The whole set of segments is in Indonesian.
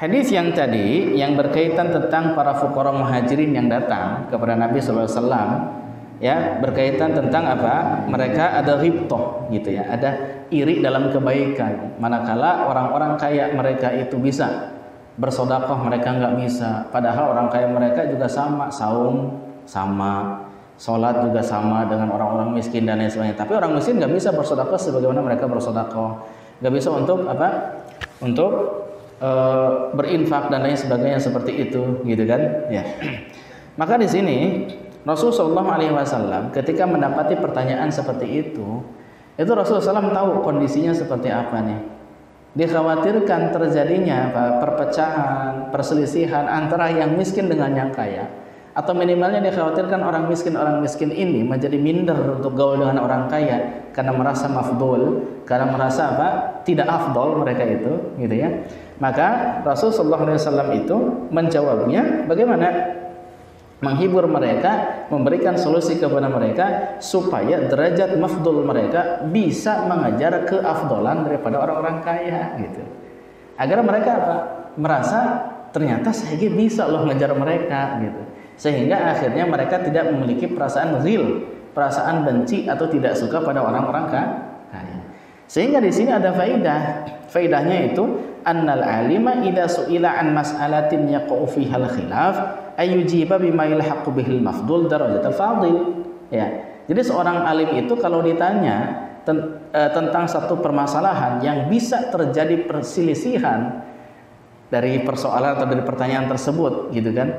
Hadis yang tadi yang berkaitan tentang para fuqara muhajirin yang datang kepada Nabi sallallahu alaihi wasallam, ya, berkaitan tentang apa? Mereka ada ghibthah gitu ya, ada iri dalam kebaikan. Manakala orang-orang kaya mereka itu bisa bersedekah, mereka nggak bisa. Padahal orang kaya mereka juga sama, saum sama, sholat juga sama dengan orang-orang miskin dan lain sebagainya. Tapi orang miskin nggak bisa bersedekah sebagaimana mereka bersedekah, nggak bisa untuk apa? Untuk berinfak dan lain sebagainya seperti itu, gitu kan? Ya. Maka di sini Rasulullah SAW ketika mendapati pertanyaan seperti itu Rasulullah SAW tahu kondisinya seperti apa nih. Dikhawatirkan terjadinya perpecahan, perselisihan antara yang miskin dengan yang kaya, atau minimalnya dikhawatirkan orang miskin ini menjadi minder untuk gaul dengan orang kaya karena merasa mafdul, karena merasa apa? Tidak afdol mereka itu, gitu ya. Maka Rasulullah SAW itu menjawabnya bagaimana? Menghibur mereka, memberikan solusi kepada mereka supaya derajat mafdul mereka bisa mengejar keafdolan daripada orang-orang kaya, gitu. Agar mereka apa? Merasa ternyata saya bisa loh ngejar mereka, gitu. Sehingga akhirnya mereka tidak memiliki perasaan ghil, perasaan benci atau tidak suka pada orang-orang kaya. Sehingga di sini ada faidah. Faidahnya itu annal alima idza su'ila an mas'alatin yaqa'u fiha al-khilaf ayujiba bima yalhaqu bihil mafdul darajatul fadil. Ya. Jadi seorang alim itu kalau ditanya tentang satu permasalahan yang bisa terjadi perselisihan dari persoalan atau dari pertanyaan tersebut, gitu kan?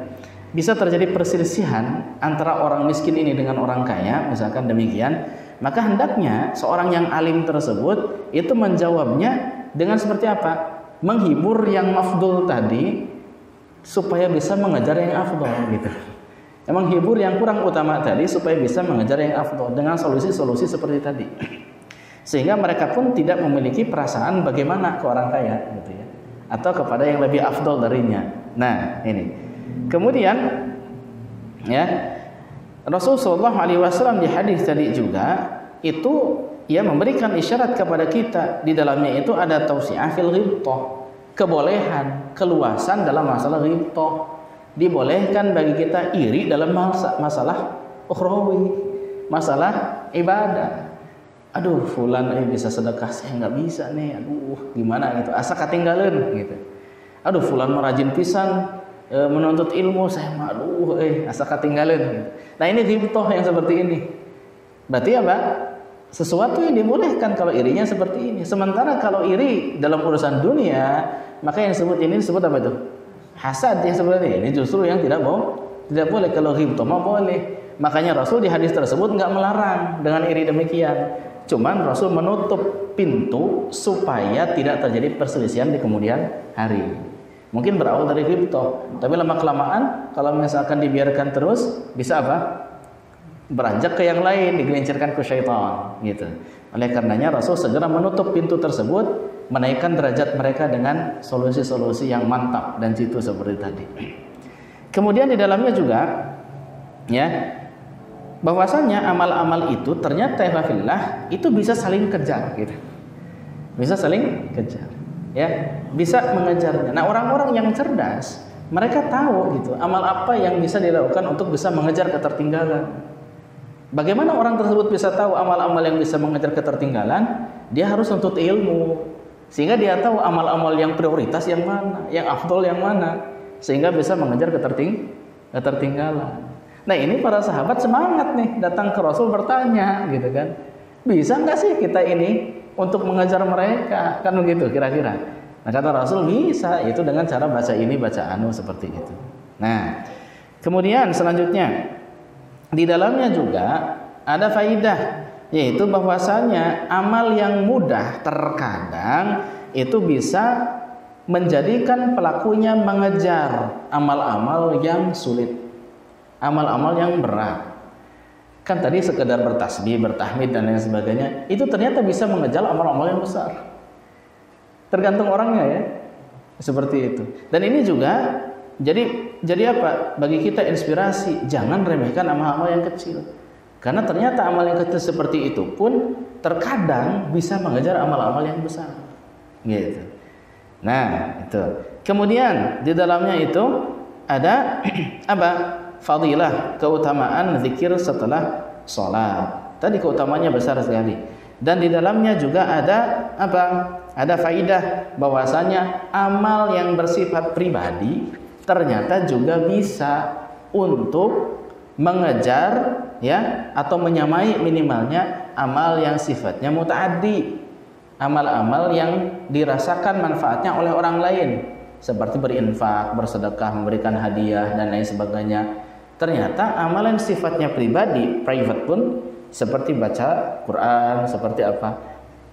Bisa terjadi perselisihan antara orang miskin ini dengan orang kaya, misalkan demikian, maka hendaknya seorang yang alim tersebut itu menjawabnya dengan seperti apa? Menghibur yang mafdul tadi supaya bisa mengejar yang afdol, gitu. Menghibur yang kurang utama tadi supaya bisa mengejar yang afdol dengan solusi-solusi seperti tadi. Sehingga mereka pun tidak memiliki perasaan bagaimana ke orang kaya, gitu ya, atau kepada yang lebih afdol darinya. Nah, ini. Kemudian ya, Rasulullah SAW di hadis tadi juga itu ia memberikan isyarat kepada kita, di dalamnya itu ada tausi'ah fil ghibthah, kebolehan, keluasan dalam masalah ghibthah. Dibolehkan bagi kita iri dalam masalah ukhrawi, masalah ibadah. Aduh, fulan bisa sedekah, saya nggak bisa nih. Aduh, gimana gitu, asa katinggalan gitu. Aduh, fulan merajin pisan menuntut ilmu, saya aduh asa katinggalan gitu. Nah, ini ghibthah yang seperti ini. Berarti apa? Sesuatu yang dibolehkan kalau irinya seperti ini. Sementara kalau iri dalam urusan dunia, maka yang disebut apa itu? Hasad, yang seperti ini justru yang tidak boleh. Kalau ghibthah mah boleh. Makanya Rasul di hadis tersebut nggak melarang dengan iri demikian. Cuman Rasul menutup pintu supaya tidak terjadi perselisihan di kemudian hari. Mungkin berawal dari ghibthah, tapi lama kelamaan kalau misalkan dibiarkan terus bisa apa? Beranjak ke yang lain, digelincirkan ke syaitan, gitu. Oleh karenanya Rasul segera menutup pintu tersebut, menaikkan derajat mereka dengan solusi-solusi yang mantap dan jitu seperti tadi. Kemudian di dalamnya juga ya, bahwasanya amal-amal itu ternyata fillah itu bisa saling kejar, gitu. Bisa saling kejar, ya, bisa mengejarnya. Nah, orang-orang yang cerdas, mereka tahu gitu, amal apa yang bisa dilakukan untuk bisa mengejar ketertinggalan. Bagaimana orang tersebut bisa tahu amal-amal yang bisa mengejar ketertinggalan? Dia harus nuntut ilmu, sehingga dia tahu amal-amal yang prioritas yang mana, yang afdol yang mana, sehingga bisa mengejar ketertinggalan. Nah, ini para sahabat semangat nih, datang ke Rasul bertanya, gitu kan, bisa nggak sih kita ini untuk mengejar mereka, kan begitu kira-kira. Nah, kata Rasul bisa, itu dengan cara baca ini, baca anu, seperti itu. Nah, kemudian selanjutnya di dalamnya juga ada faidah, yaitu bahwasanya amal yang mudah terkadang itu bisa menjadikan pelakunya mengejar amal-amal yang sulit, amal-amal yang berat. Kan tadi sekedar bertasbih, bertahmid dan lain sebagainya, itu ternyata bisa mengejar amal-amal yang besar. Tergantung orangnya ya, seperti itu. Dan ini juga jadi apa? Bagi kita inspirasi, jangan remehkan amal-amal yang kecil. Karena ternyata amal yang kecil seperti itu pun terkadang bisa mengejar amal-amal yang besar. Gitu. Nah, itu. Kemudian di dalamnya itu ada apa? Fadilah, keutamaan zikir setelah sholat. Tadi keutamanya besar sekali. Dan di dalamnya juga ada apa? Ada faidah bahwasanya amal yang bersifat pribadi ternyata juga bisa untuk mengejar ya atau menyamai minimalnya amal yang sifatnya mutaaddi. Amal-amal yang dirasakan manfaatnya oleh orang lain seperti berinfak, bersedekah, memberikan hadiah dan lain sebagainya. Ternyata amalan sifatnya pribadi, private pun seperti baca Quran, seperti apa?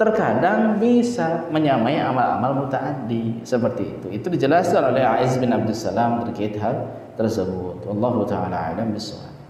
Terkadang bisa menyamai amal-amal mutaaddi seperti itu. Itu dijelaskan oleh Aiz bin Abdussalam terkait hal tersebut. Wallahu taala a'lam bishawab.